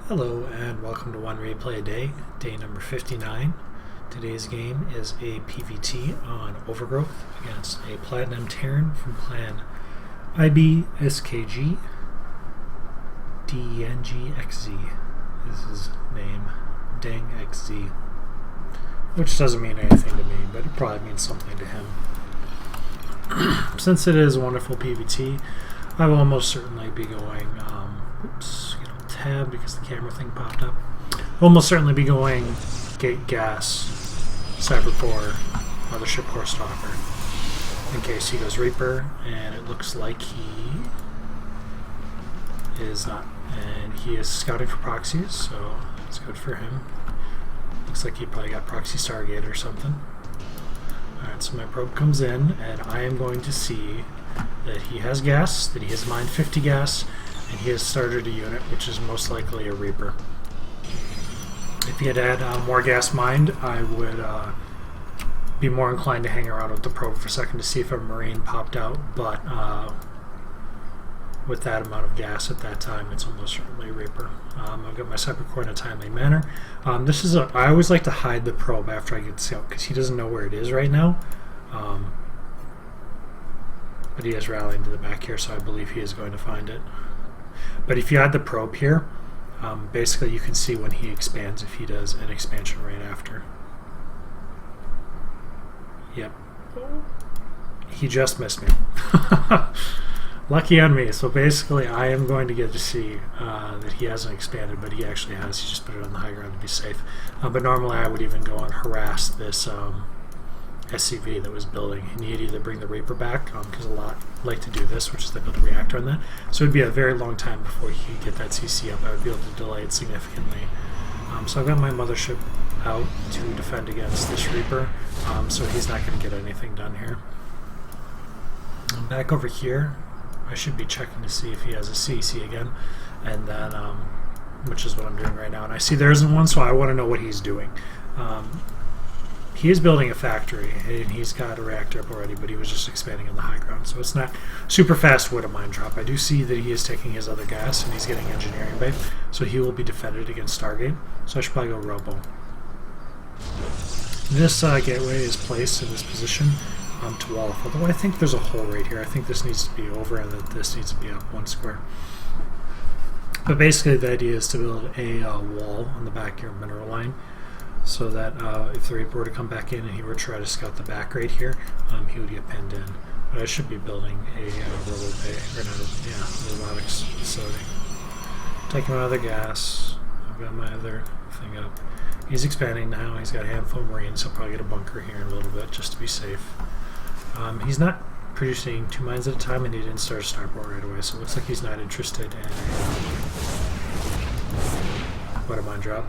Hello and welcome to One Replay a Day, day number 59. Today's game is a PvT on Overgrowth against a Platinum Terran from clan IBSKG. DNGXZ is his name, DangXZ, which doesn't mean anything to me, but it probably means something to him. Since it is a wonderful PvT, I will almost certainly be going, tab because the camera thing popped up. Almost certainly be going Gate Gas, Cyber Core, Mothership Core Stalker, in case he goes Reaper, and it looks like he is not. And he is scouting for proxies, so it's good for him. Looks like he probably got Proxy Stargate or something. Alright, so my probe comes in, and I am going to see that he has gas, that he has mined 50 gas, and he has started a unit, which is most likely a Reaper. If he had had more gas mined, I would be more inclined to hang around with the probe for a second to see if a Marine popped out, but with that amount of gas at that time, it's almost certainly a Reaper. I've got my Cyber Core in a timely manner. I always like to hide the probe after I get the scout, because he doesn't know where it is right now. But he is rallying to the back here, so I believe he is going to find it. But if you add the probe here, basically you can see when he expands, if he does an expansion right after. Yep. He just missed me. Lucky on me. So basically I am going to get to see that he hasn't expanded, but he actually has. He just put it on the high ground to be safe. But normally I would even go and harass this SCV that was building, and you'd either bring the Reaper back, because a lot like to do this, which is they build a reactor on that. So it would be a very long time before he could get that CC up. I would be able to delay it significantly. So I've got my Mothership out to defend against this Reaper, so he's not going to get anything done here. Back over here, I should be checking to see if he has a CC again, and then, which is what I'm doing right now. And I see there isn't one, so I want to know what he's doing. He is building a factory, and he's got a reactor up already, but he was just expanding on the high ground, so it's not super fast wood a mine drop. I do see that he is taking his other gas, and he's getting engineering bay, so he will be defended against Stargate, so I should probably go Robo. This gateway is placed in this position to wall off, although I think there's a hole right here. I think this needs to be over, and that this needs to be up one square. But basically the idea is to build a wall on the back of your mineral line, so that if the Reaper were to come back in and he were to try to scout the back right here, he would get pinned in. But I should be building a robo bay, or not a robotics facility. Taking my other gas. I've got my other thing up. He's expanding now. He's got a handful of Marines. He'll probably get a bunker here in a little bit just to be safe. He's not producing 2 mines at a time, and he didn't start a starport right away, so it looks like he's not interested in what a mine drop.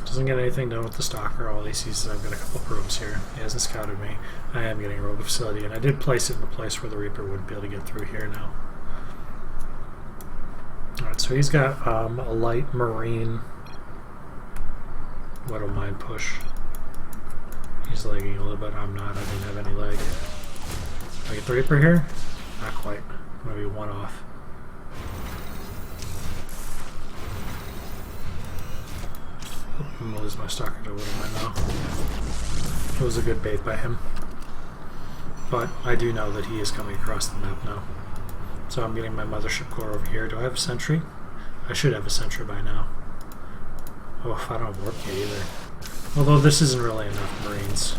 Doesn't get anything done with the Stalker. All he sees is I've got a couple probes here. He hasn't scouted me. I am getting a robo facility, and I did place it in a place where the Reaper wouldn't be able to get through here now. Alright, so he's got a light Marine Widow Mine push. He's lagging a little bit. I'm not. I didn't have any lag. Do I get the Reaper here? Not quite. Maybe one off. I'm gonna lose my Stalker to Widow Mine now. It was a good bait by him. But I do know that he is coming across the map now. So I'm getting my Mothership Core over here. Do I have a sentry? I should have a sentry by now. Oh, I don't have warp kit either. Although this isn't really enough Marines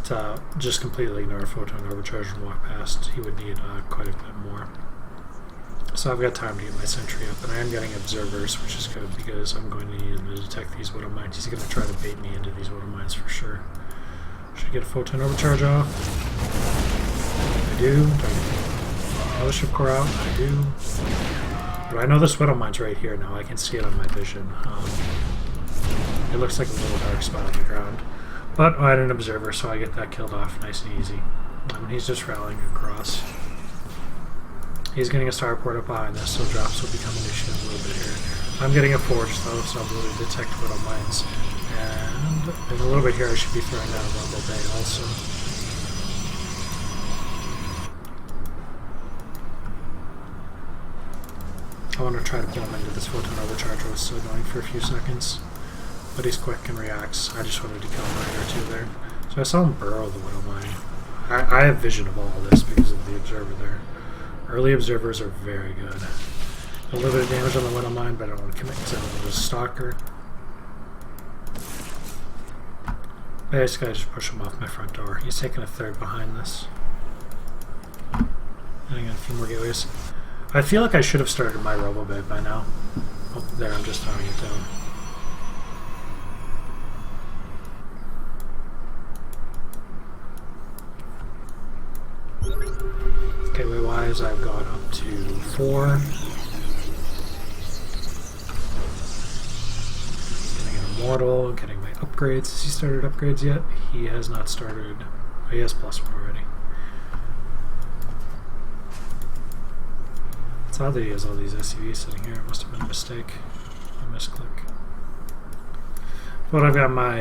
to just completely ignore a photon overcharge and walk past. He would need quite a bit more. So I've got time to get my sentry up, and I am getting observers, which is good because I'm going to need him to detect these Widow Mines. He's going to try to bait me into these Widow Mines for sure. Should I get a photon overcharge off? I do. Do I get Mothership Core out? I do. But I know this Widow Mine's right here now. I can see it on my vision. It looks like a little dark spot on the ground. But I had an observer, so I get that killed off nice and easy. He's just rallying across. He's getting a starport up behind this, so drops will become an issue in a little bit here. I'm getting a forge though, so I'll be able to detect Widow Mines. And in a little bit here I should be throwing down a Rumble Bay also. I want to try to pull him into this photon overcharge. Was so annoying for a few seconds. But he's quick and reacts. I just wanted to kill him right or two there. So I saw him burrow the Widow Mine. I have vision of all of this because of the observer there. Early observers are very good. A little bit of damage on the Widow Mine, but I don't want to commit because I don't want to stalker. I just gotta push him off my front door. He's taking a third behind this. Getting a few more gateways. I feel like I should have started my Robo-Bed by now. Oh, there, I'm just throwing it down. Gateway-wise, I've got up to 4. Getting an Immortal, getting my upgrades. Has he started upgrades yet? He has not started. Oh, he has +1 already. It's odd that he has all these SUVs sitting here. It must have been a mistake. A misclick. But I've got my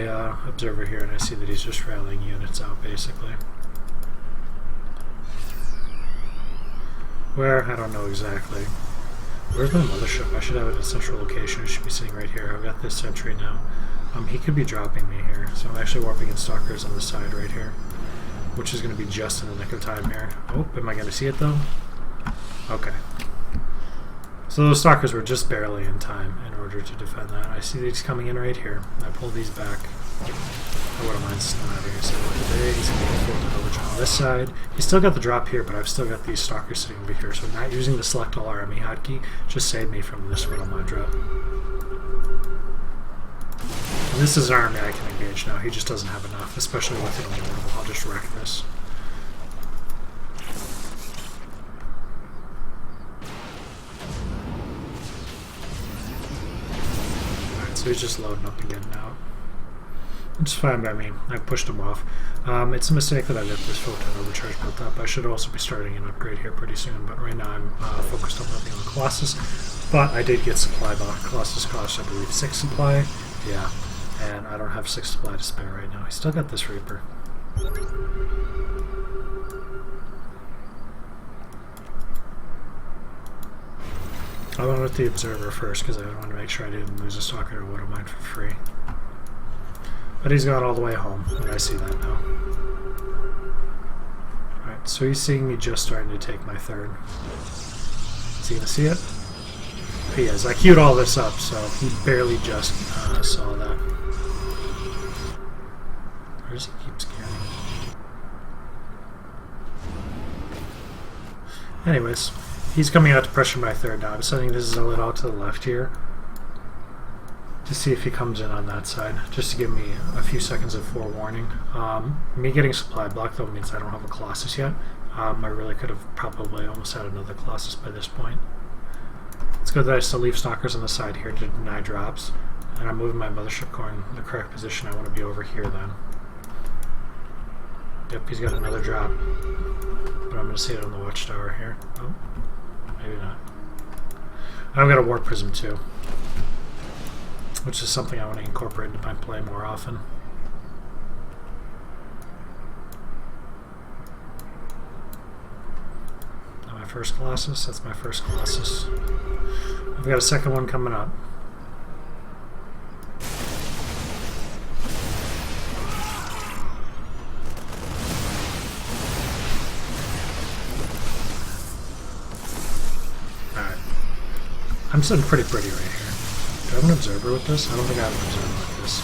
observer here, and I see that he's just rallying units out, basically. Where? I don't know exactly. Where's my mothership? I should have it in a central location. It should be sitting right here. I've got this sentry now. He could be dropping me here. So I'm actually warping in stalkers on the side right here. Which is going to be just in the nick of time here. Oh, am I going to see it though? Okay. So those stalkers were just barely in time in order to defend that. I see that he's coming in right here. I pull these back. I wouldn't mind snapping a second there. He's going to get full coverage on this side. He's still got the drop here, but I've still got these stalkers sitting over here. So not using the select all army hotkey just saved me from this Widow Mine drop. And this is an army I can engage now. He just doesn't have enough, especially with an Immortal. I'll just wreck this. Alright, so he's just loading up and getting out. It's fine by me. I pushed him off. It's a mistake that I got this photon overcharge built up. I should also be starting an upgrade here pretty soon, but right now I'm focused on nothing on Colossus. But I did get supply back. Colossus cost, I believe, 6 supply. Yeah, and I don't have 6 supply to spare right now. I still got this Reaper. I went with the Observer first because I wanted to make sure I didn't lose a stalker or Widow Mine for free. But he's gone all the way home, and I see that now. Alright, so he's seeing me just starting to take my third. Is he going to see it? He is. I queued all this up, so he barely just saw that. Where does he keep scanning? Anyways, he's coming out to pressure my third now. I'm sending this Zealot out to the left here to see if he comes in on that side, just to give me a few seconds of forewarning. Me getting supply block though means I don't have a Colossus yet. I really could have probably almost had another Colossus by this point. It's good that I still leave stalkers on the side here to deny drops, and I'm moving my mothership core in the correct position. I want to be over here then. Yep, he's got another drop, but I'm going to see it on the watchtower here. Oh, maybe not. I've got a warp prism too, which is something I want to incorporate into my play more often. Not my first Colossus, that's my first Colossus. I've got a second one coming up. Alright. I'm sitting pretty pretty right here. Do I have an observer with this? I don't think I have an observer with this.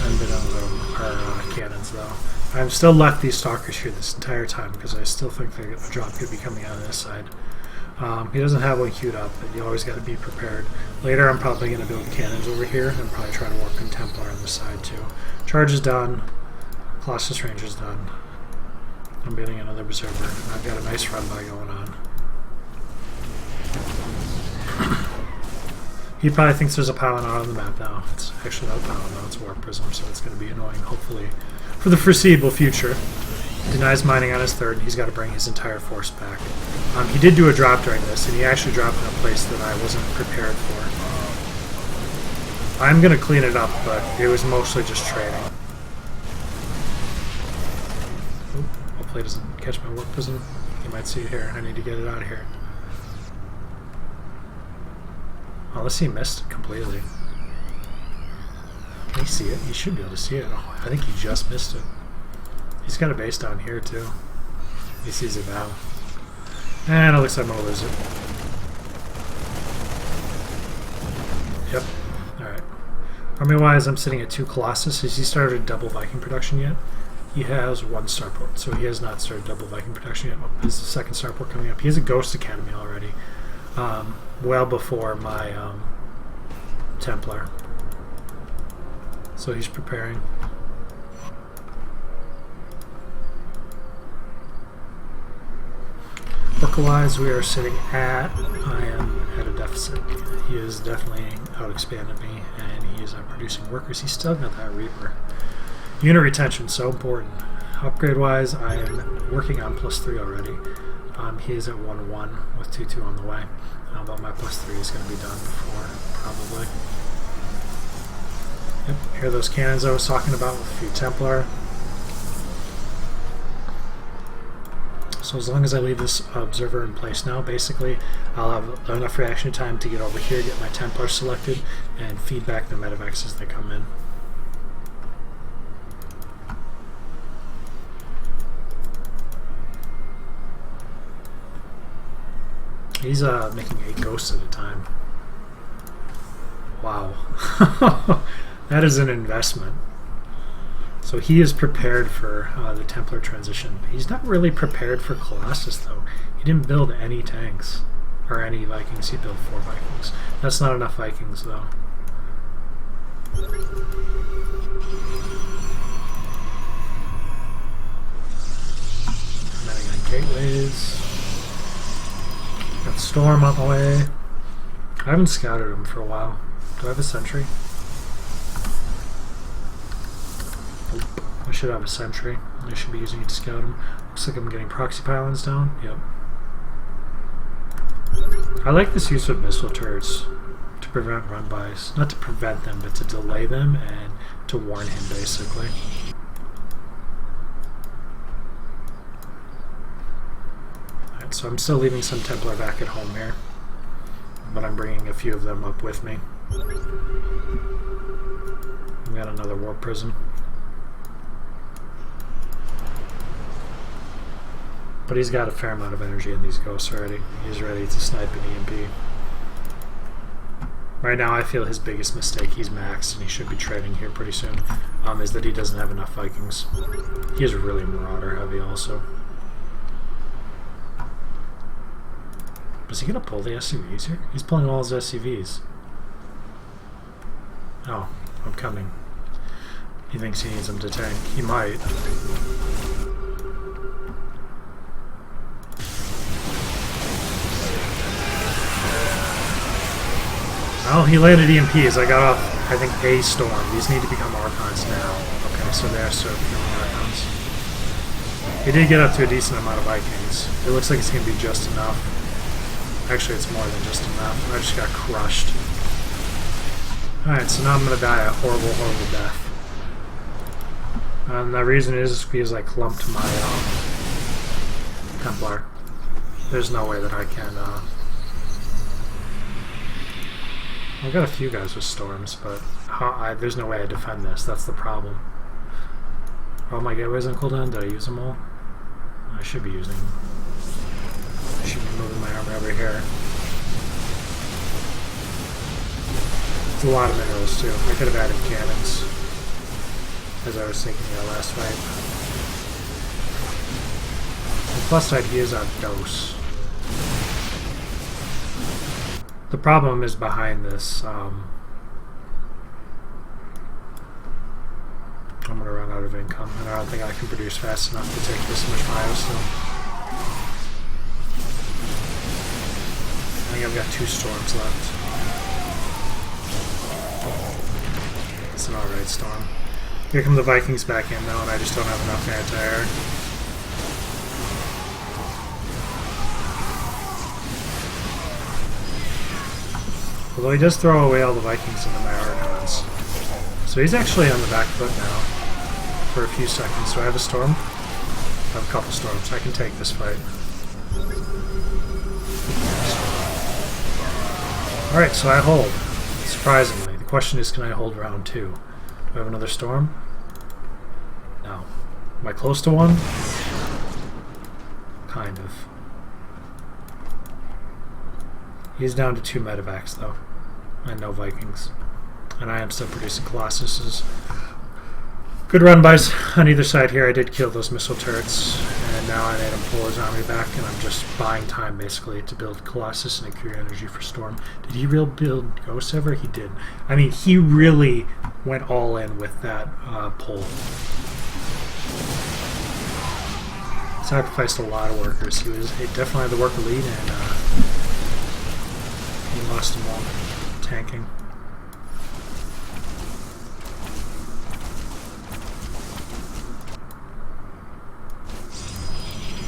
I'm bit on our cannons though. I've still left these stalkers here this entire time because I still think the drop could be coming out of this side. He doesn't have one queued up, but you always got to be prepared. Later I'm probably going to build cannons over here and probably try to work on Templar on the side too. Charge is done. Colossus range is done. I'm getting another Berserker. I've got a nice run by going on. He probably thinks there's a pylon out on the map now. It's actually not a pylon now, it's a warp prism, so it's going to be annoying, hopefully, for the foreseeable future. Denies mining on his third, and he's got to bring his entire force back. He did do a drop during this, and he actually dropped in a place that I wasn't prepared for. I'm going to clean it up, but it was mostly just trading. Hopefully it doesn't catch my warp prism. You might see it here. I need to get it out of here. Oh, let's see, he missed it completely. Can he see it? He should be able to see it. Oh, I think he just missed it. He's got a base down here too. He sees it now. And it looks like I'm gonna lose it. Yep. Alright. Army-wise, I'm sitting at 2 Colossus. Has he started double Viking production yet? He has 1 starport, so he has not started double Viking production yet. Oh, there's the 2nd starport coming up. He has a Ghost Academy already. Well before my Templar. So he's preparing. Orca-wise, we are sitting at, I am at a deficit. He has definitely out-expanded me, and he is producing workers. He's still got that Reaper. Unit retention, so important. Upgrade-wise, I am working on +3 already. He is at 1-1 with 2-2 on the way. But my +3 is going to be done before, probably. Yep, here are those cannons I was talking about with a few Templar. So as long as I leave this observer in place now, basically, I'll have enough reaction time to get over here, get my Templar selected, and feed back the medevacs as they come in. He's making 8 ghosts at a time. Wow. That is an investment. So he is prepared for the Templar transition. He's not really prepared for Colossus, though. He didn't build any tanks or any Vikings. He built 4 Vikings. That's not enough Vikings, though. Running on gateways. Got Storm on the way. I haven't scouted him for a while. Do I have a sentry? Nope. I should have a sentry. I should be using it to scout him. Looks like I'm getting proxy pylons down. Yep. I like this use of missile turrets to prevent run-bys. Not to prevent them, but to delay them and to warn him, basically. Alright, so I'm still leaving some Templar back at home here, but I'm bringing a few of them up with me. We got another warp prism. But he's got a fair amount of energy in these ghosts already. He's ready to snipe an EMP. Right now I feel his biggest mistake, he's maxed and he should be trading here pretty soon, is that he doesn't have enough Vikings. He is really Marauder heavy also. Is he going to pull the SCVs here? He's pulling all his SCVs. Oh, I'm coming. He thinks he needs them to tank. He might. Well, he landed EMPs. I got off, I think, a storm. These need to become Archons now. Okay, so they are still becoming Archons. He did get up to a decent amount of Vikings. It looks like it's going to be just enough. Actually, it's more than just enough. I just got crushed. Alright, so now I'm going to die a horrible, horrible death. And the reason is because I clumped my Templar. There's no way that I can... I've got a few guys with storms, but there's no way I defend this. That's the problem. Are all my gateways on cooldown? Did I use them all? I should be using them. I should be moving my armor over here. It's a lot of minerals too. I could have added cannons, as I was thinking that last fight. The plus side, he is on dose. The problem is behind this. I'm going to run out of income, and I don't think I can produce fast enough to take this much bio still. I think I've got 2 storms left. It's an alright storm. Here come the Vikings back in though, and I just don't have enough anti-air. Although he does throw away all the Vikings into my Archons. So he's actually on the back foot now for a few seconds. Do I have a storm? have a couple storms. I can take this fight. Alright, so I hold. Surprisingly. The question is, can I hold round 2? Do I have another storm? No. Am I close to one? Kind of. He's down to 2 medevacs though. And no Vikings. And I am still producing Colossuses. Good run-bys on either side here. I did kill those missile turrets, and now I made him pull his army back, and I'm just buying time basically to build Colossus and accrue energy for Storm. Did he really build Ghost ever? He did. I mean, he really went all in with that pull. Sacrificed a lot of workers. He was definitely the worker lead, and he lost them all tanking.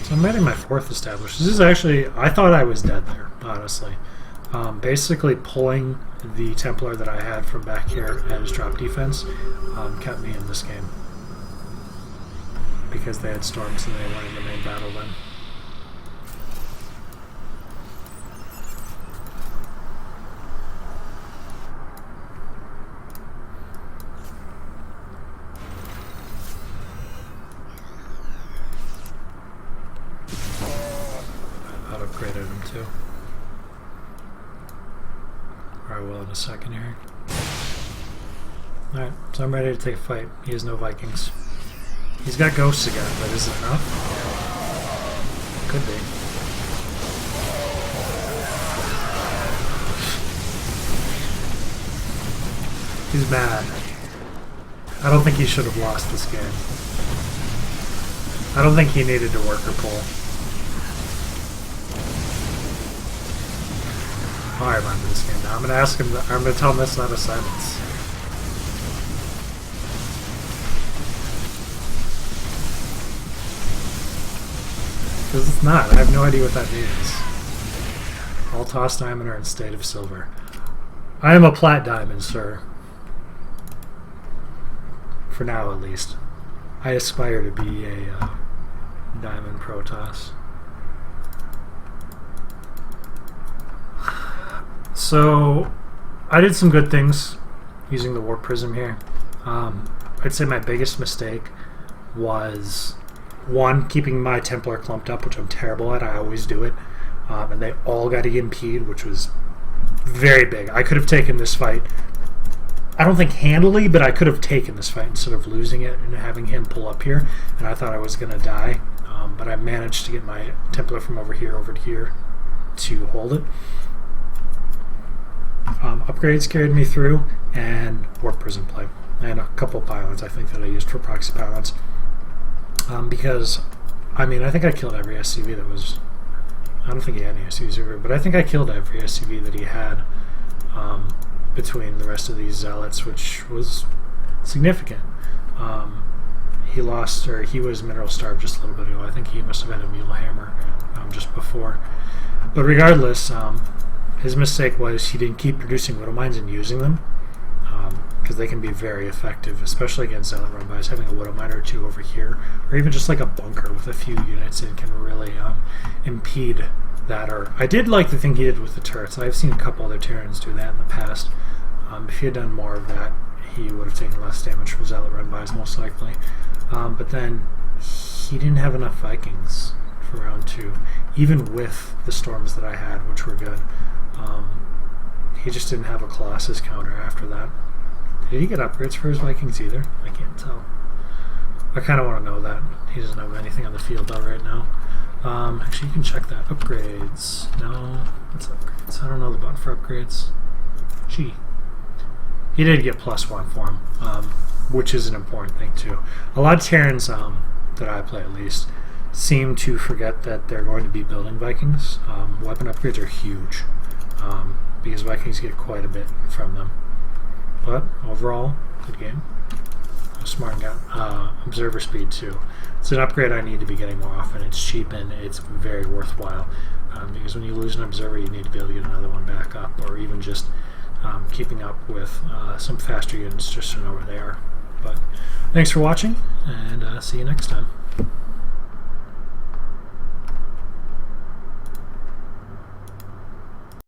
So I'm getting my 4th established. This is actually, I thought I was dead there, honestly. Basically pulling the Templar that I had from back here at his drop defense kept me in this game. Because they had storms and they weren't in the main battle then. Upgraded him too. Or I will in a second here. Alright, so I'm ready to take a fight. He has no Vikings. He's got ghosts again, but is it enough? Could be. He's mad. I don't think he should have lost this game. I don't think he needed to worker pull. I remember this game now. I'm gonna ask him. I'm gonna tell him that's not a silence. Because it's not. I have no idea what that means. All tossed diamond are in state of silver. I am a plat diamond, sir. For now, at least. I aspire to be a diamond Protoss. So, I did some good things using the Warp Prism here. I'd say my biggest mistake was, one, keeping my Templar clumped up, which I'm terrible at. I always do it. And they all got EMP'd, which was very big. I could have taken this fight, I don't think handily, but I could have taken this fight instead of losing it and having him pull up here. And I thought I was going to die. But I managed to get my Templar from over to here to hold it. Upgrades carried me through, and Warp Prism play. And a couple pylons, I think, that I used for proxy pylons. Because, I mean, I think I killed every SCV that was... I don't think he had any SCVs over, but I think I killed every SCV that he had between the rest of these Zealots, which was significant. He lost, or he was mineral starved just a little bit ago. I think he must have had a Mule Hammer just before. But regardless, his mistake was he didn't keep producing Widow Mines and using them, because they can be very effective, especially against Zealot run-bys. Having a Widow Mine or two over here, or even just like a bunker with a few units, it can really impede that. Or I did like the thing he did with the turrets. I've seen a couple other Terrans do that in the past. If he had done more of that, he would have taken less damage from Zealot run-bys, most likely. But then he didn't have enough Vikings for round 2, even with the storms that I had, which were good. He just didn't have a Colossus counter after that. Did he get upgrades for his Vikings either? I can't tell. I kind of want to know that. He doesn't have anything on the field though right now. Actually, you can check that. Upgrades. No. What's upgrades? I don't know the button for upgrades. Gee. He did get +1 for him, which is an important thing too. A lot of Terrans, that I play at least, seem to forget that they're going to be building Vikings. Weapon upgrades are huge, because Vikings get quite a bit from them. But overall, good game. Smart and got observer speed too. It's an upgrade I need to be getting more often. It's cheap and it's very worthwhile, because when you lose an observer, you need to be able to get another one back up, or even just keeping up with some faster units just to know where they are. But thanks for watching, and see you next time.